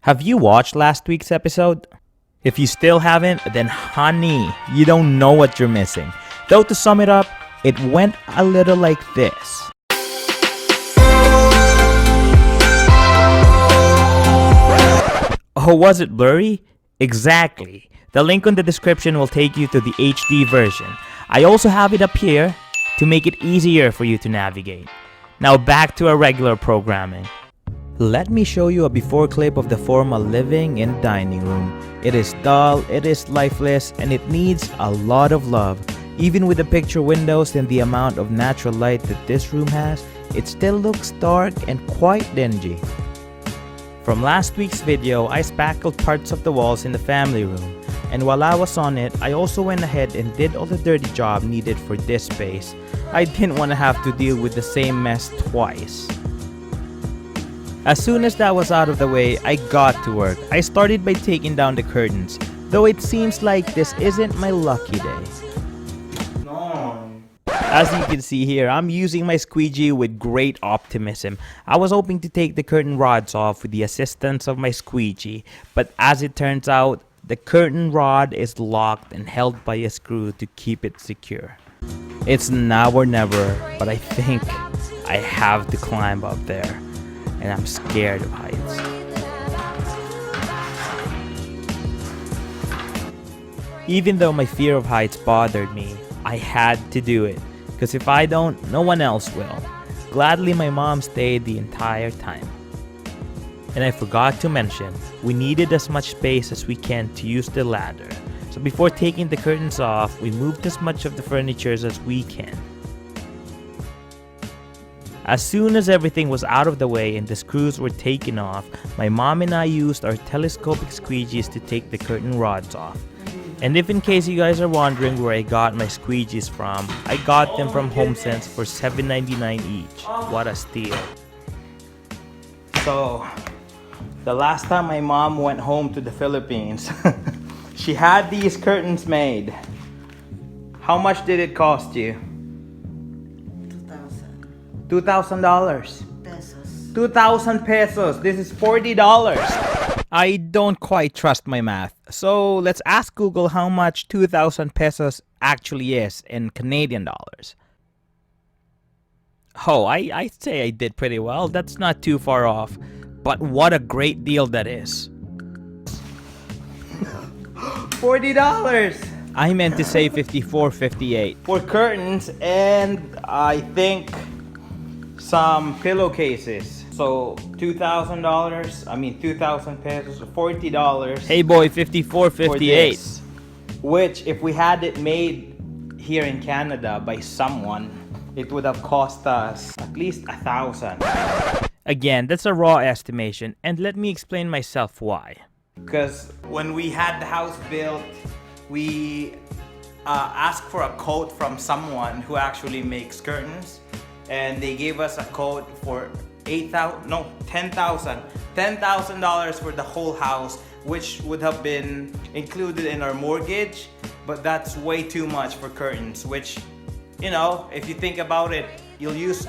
Have you watched last week's episode? If you still haven't, then honey, you don't know what you're missing. Though to sum it up, it went a little like this. Oh, was it blurry? Exactly. The link in the description will take you to the HD version. I also have it up here to make it easier for you to navigate. Now back to our regular programming. Let me show you a before clip of the formal living and dining room. It is dull, it is lifeless, and it needs a lot of love. Even with the picture windows and the amount of natural light that this room has, it still looks dark and quite dingy. From last week's video, I spackled parts of the walls in the family room. And while I was on it, I also went ahead and did all the dirty job needed for this space. I didn't want to have to deal with the same mess twice. As soon as that was out of the way, I got to work. I started by taking down the curtains, though it seems like this isn't my lucky day. No. As you can see here, I'm using my squeegee with great optimism. I was hoping to take the curtain rods off with the assistance of my squeegee, but as it turns out, the curtain rod is locked and held by a screw to keep it secure. It's now or never, but I think I have to climb up there. And I'm scared of heights. Even though my fear of heights bothered me, I had to do it, because if I don't, no one else will. Gladly, my mom stayed the entire time. And I forgot to mention, we needed as much space as we can to use the ladder. So before taking the curtains off, we moved as much of the furniture as we can. As soon as everything was out of the way and the screws were taken off, my mom and I used our telescopic squeegees to take the curtain rods off. And if in case you guys are wondering where I got my squeegees from, I got them from Homesense for $7.99 each. What a steal. So, the last time my mom went home to the Philippines, she had these curtains made. How much did it cost you? $2,000 pesos. 2,000 pesos. This is $40. I don't quite trust my math. So let's ask Google how much 2,000 pesos actually is in Canadian dollars. Oh, I'd say I did pretty well. That's not too far off. But what a great deal that is. $40. I meant to say 54.58 for curtains and I think some pillowcases. So $2,000, 2,000 pesos, $40. Hey boy, 54.58. Which if we had it made here in Canada by someone, it would have cost us at least $1,000. Again, that's a raw estimation, and let me explain myself why. Because when we had the house built, we asked for a quote from someone who actually makes curtains. And they gave us a quote for $10,000 for the whole house, which would have been included in our mortgage, but that's way too much for curtains, which, you know, if you think about it, you'll use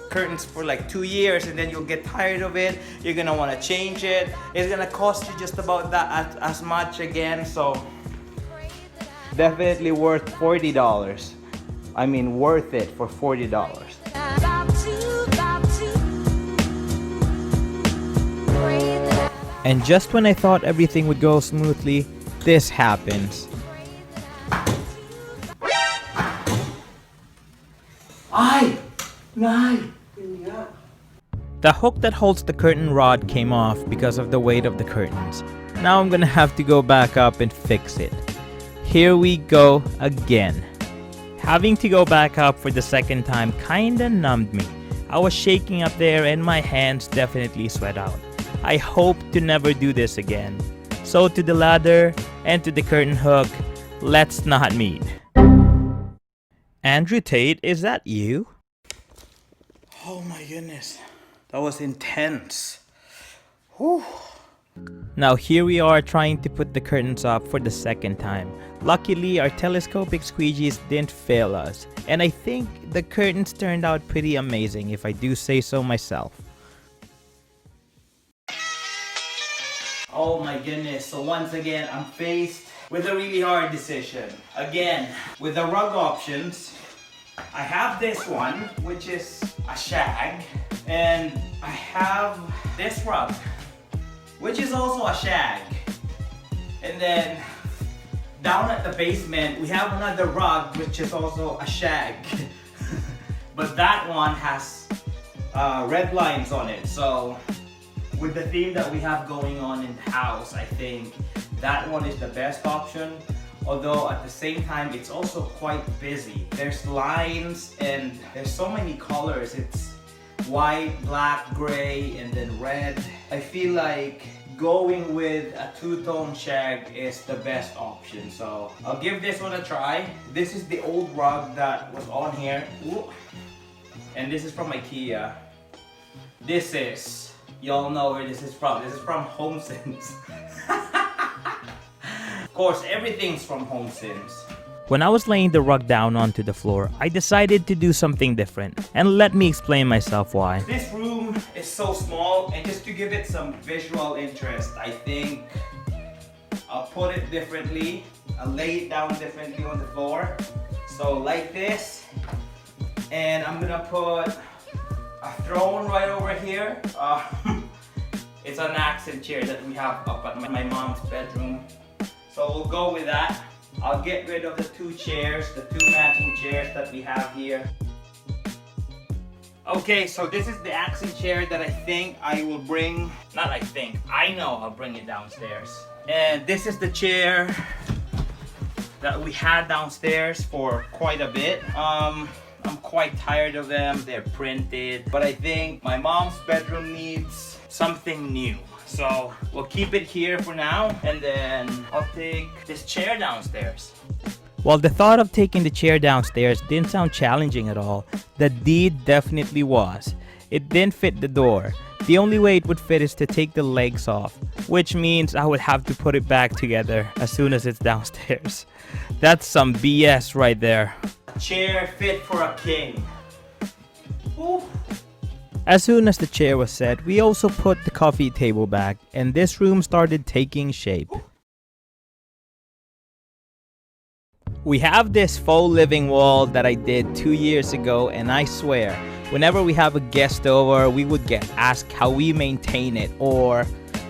curtains for like 2 years and then you'll get tired of it. You're gonna want to change it. It's gonna cost you just about that as much again, so definitely worth $40. Worth it for $40. And just when I thought everything would go smoothly, this happens. The hook that holds the curtain rod came off because of the weight of the curtains. Now I'm gonna have to go back up and fix it. Here we go again. Having to go back up for the second time kinda numbed me. I was shaking up there and my hands definitely sweat out. I hope to never do this again. So to the ladder and to the curtain hook, let's not meet. Andrew Tate, is that you? Oh my goodness, that was intense. Whew. Now here we are trying to put the curtains up for the second time. Luckily, our telescopic squeegees didn't fail us, and I think the curtains turned out pretty amazing if I do say so myself. Oh my goodness. So once again, I'm faced with a really hard decision. Again, with the rug options, I have this one, which is a shag, and I have this rug, which is also a shag. And then down at the basement, we have another rug, which is also a shag. But that one has red lines on it. So with the theme that we have going on in the house, I think that one is the best option. Although at the same time, it's also quite busy. There's lines and there's so many colors. It's white, black, gray, and then red. I feel like going with a two-tone shag is the best option. So I'll give this one a try. This is the old rug that was on here. Ooh. And this is from IKEA. This is, y'all know where this is from. This is from Homesense. Of course, everything's from Homesense. When I was laying the rug down onto the floor, I decided to do something different. And let me explain myself why. This room is so small, and just to give it some visual interest, I think I'll put it differently. I'll lay it down differently on the floor. So like this. And I'm gonna put a throne right over here. It's an accent chair that we have up at my mom's bedroom. So we'll go with that. I'll get rid of the two chairs, the two matching chairs that we have here. Okay, so this is the accent chair that I think I will bring. Not I think, I know I'll bring it downstairs. And this is the chair that we had downstairs for quite a bit. I'm quite tired of them. They're printed, but I think my mom's bedroom needs something new. So we'll keep it here for now, and then I'll take this chair downstairs. While the thought of taking the chair downstairs didn't sound challenging at all, the deed definitely was. It didn't fit the door. The only way it would fit is to take the legs off, which means I would have to put it back together as soon as it's downstairs. That's some BS right there. A chair fit for a king. Ooh. As soon as the chair was set, we also put the coffee table back, and this room started taking shape. We have this faux living wall that I did 2 years ago, and I swear, whenever we have a guest over, we would get asked how we maintain it or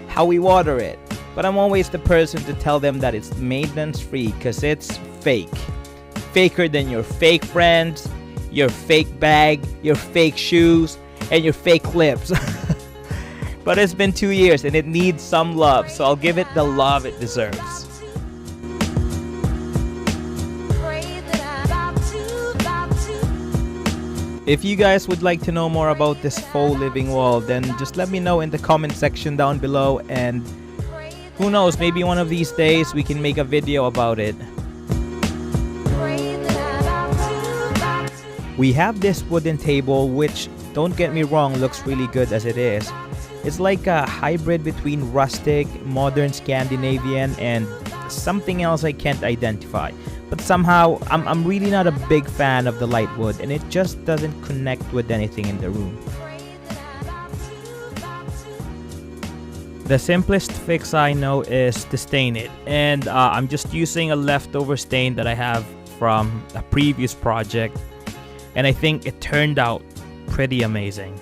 how we water it. But I'm always the person to tell them that it's maintenance free because it's fake. Faker than your fake friends, your fake bag, your fake shoes, and your fake lips. But it's been 2 years and it needs some love, so I'll give it the love it deserves. If you guys would like to know more about this faux living wall, then just let me know in the comment section down below, and who knows, maybe one of these days we can make a video about it. We have this wooden table, which, don't get me wrong, looks really good as it is. It's like a hybrid between rustic, modern Scandinavian, and something else I can't identify. But somehow, I'm really not a big fan of the light wood, and it just doesn't connect with anything in the room. The simplest fix I know is to stain it, and I'm just using a leftover stain that I have from a previous project, and I think it turned out pretty amazing.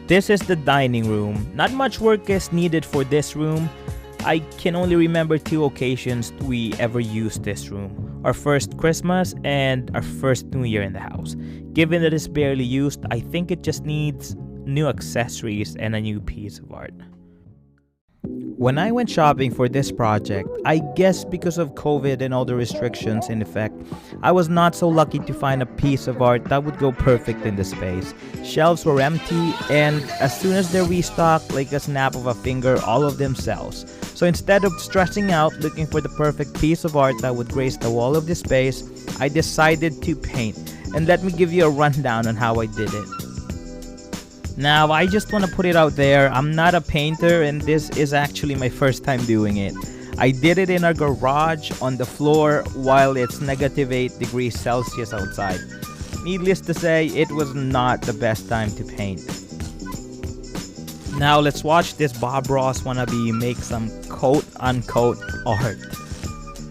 This is the dining room. Not much work is needed for this room. I can only remember 2 occasions we ever used this room. Our first Christmas and our first New Year in the house. Given that it's barely used, I think it just needs new accessories and a new piece of art. When I went shopping for this project, I guess because of COVID and all the restrictions in effect, I was not so lucky to find a piece of art that would go perfect in the space. Shelves were empty, and as soon as they're restocked, like a snap of a finger, all of them sells. So instead of stressing out looking for the perfect piece of art that would grace the wall of this space, I decided to paint. And let me give you a rundown on how I did it. Now, I just want to put it out there, I'm not a painter, and this is actually my first time doing it. I did it in our garage on the floor while it's -8 degrees Celsius outside. Needless to say, it was not the best time to paint. Now let's watch this Bob Ross wannabe make some quote-unquote art.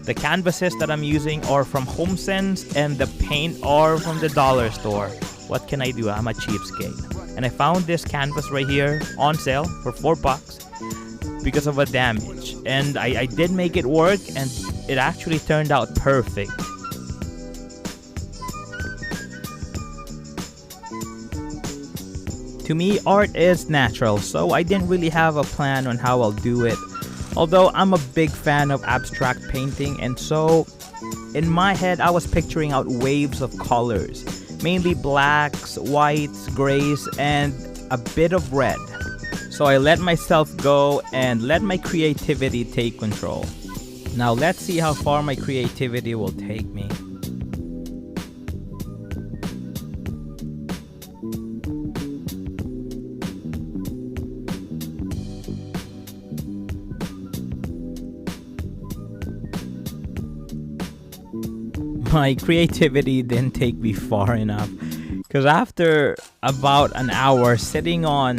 The canvases that I'm using are from Homesense and the paint are from the dollar store. What can I do? I'm a cheapskate. And I found this canvas right here on sale for $4 because of a damage. And I did make it work and it actually turned out perfect. To me, art is natural, so I didn't really have a plan on how I'll do it. Although I'm a big fan of abstract painting, and so in my head I was picturing out waves of colors, mainly blacks, whites, grays, and a bit of red. So I let myself go and let my creativity take control. Now let's see how far my creativity will take me. My creativity didn't take me far enough, because after about an hour sitting on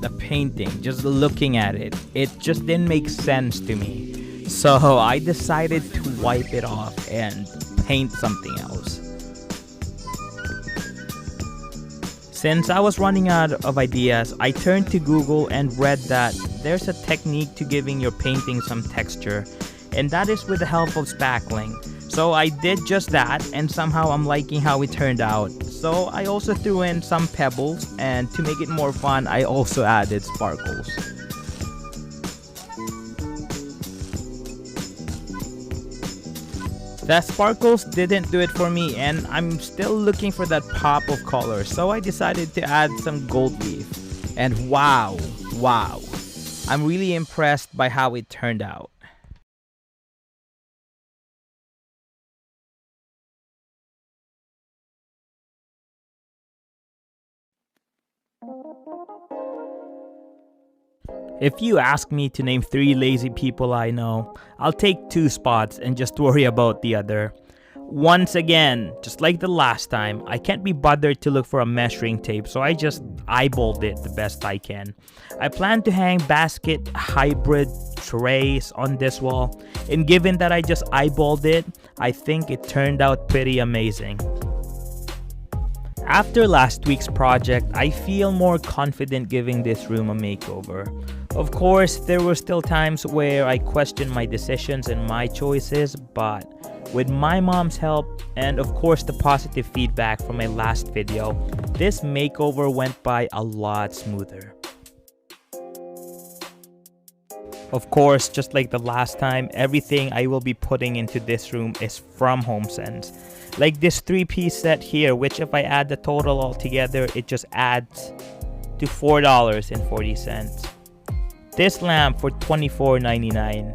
the painting, just looking at it, it just didn't make sense to me. So I decided to wipe it off and paint something else. Since I was running out of ideas, I turned to Google and read that there's a technique to giving your painting some texture, and that is with the help of spackling. So I did just that, and somehow I'm liking how it turned out. So I also threw in some pebbles, and to make it more fun, I also added sparkles. The sparkles didn't do it for me, and I'm still looking for that pop of color, so I decided to add some gold leaf. And wow, I'm really impressed by how it turned out. If you ask me to name 3 lazy people I know, I'll take 2 spots and just worry about the other. Once again, just like the last time, I can't be bothered to look for a measuring tape, so I just eyeballed it the best I can. I plan to hang basket hybrid trays on this wall, and given that I just eyeballed it, I think it turned out pretty amazing. After last week's project, I feel more confident giving this room a makeover. Of course, there were still times where I questioned my decisions and my choices, but with my mom's help and of course the positive feedback from my last video, this makeover went by a lot smoother. Of course, just like the last time, everything I will be putting into this room is from Homesense. Like this 3-piece set here, which if I add the total all together, it just adds to $4.40. This lamp for $24.99.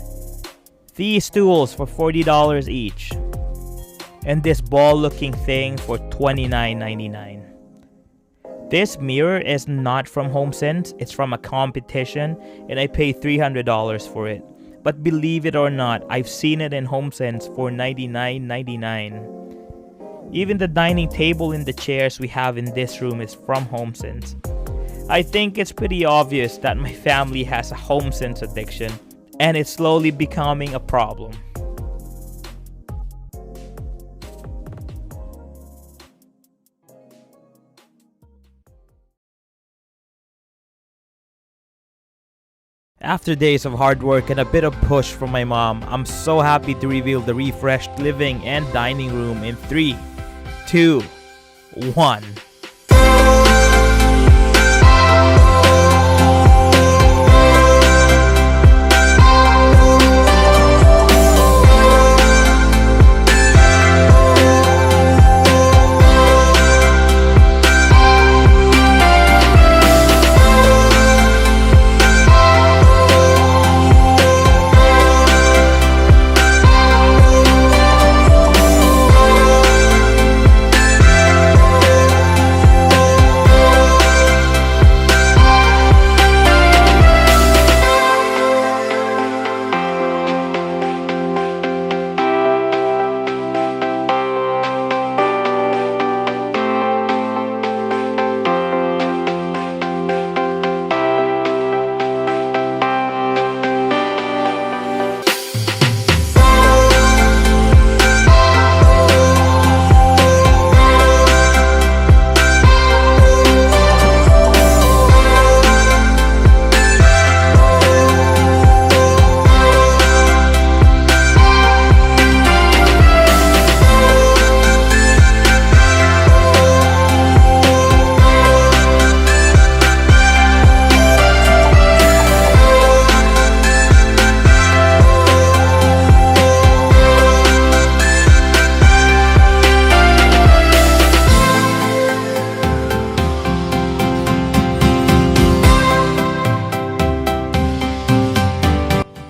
These stools for $40 each. And this ball looking thing for $29.99. This mirror is not from Homesense, it's from a competition, and I paid $300 for it. But believe it or not, I've seen it in Homesense for $99.99. Even the dining table and the chairs we have in this room is from Homesense. I think it's pretty obvious that my family has a Homesense addiction, and it's slowly becoming a problem. After days of hard work and a bit of push from my mom, I'm so happy to reveal the refreshed living and dining room in 3, 2, 1.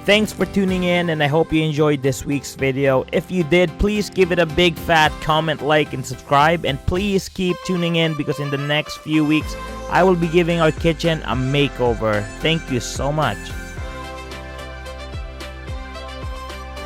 Thanks for tuning in, and I hope you enjoyed this week's video. If you did, please give it a big fat comment, like, and subscribe. And please keep tuning in because in the next few weeks, I will be giving our kitchen a makeover. Thank you so much.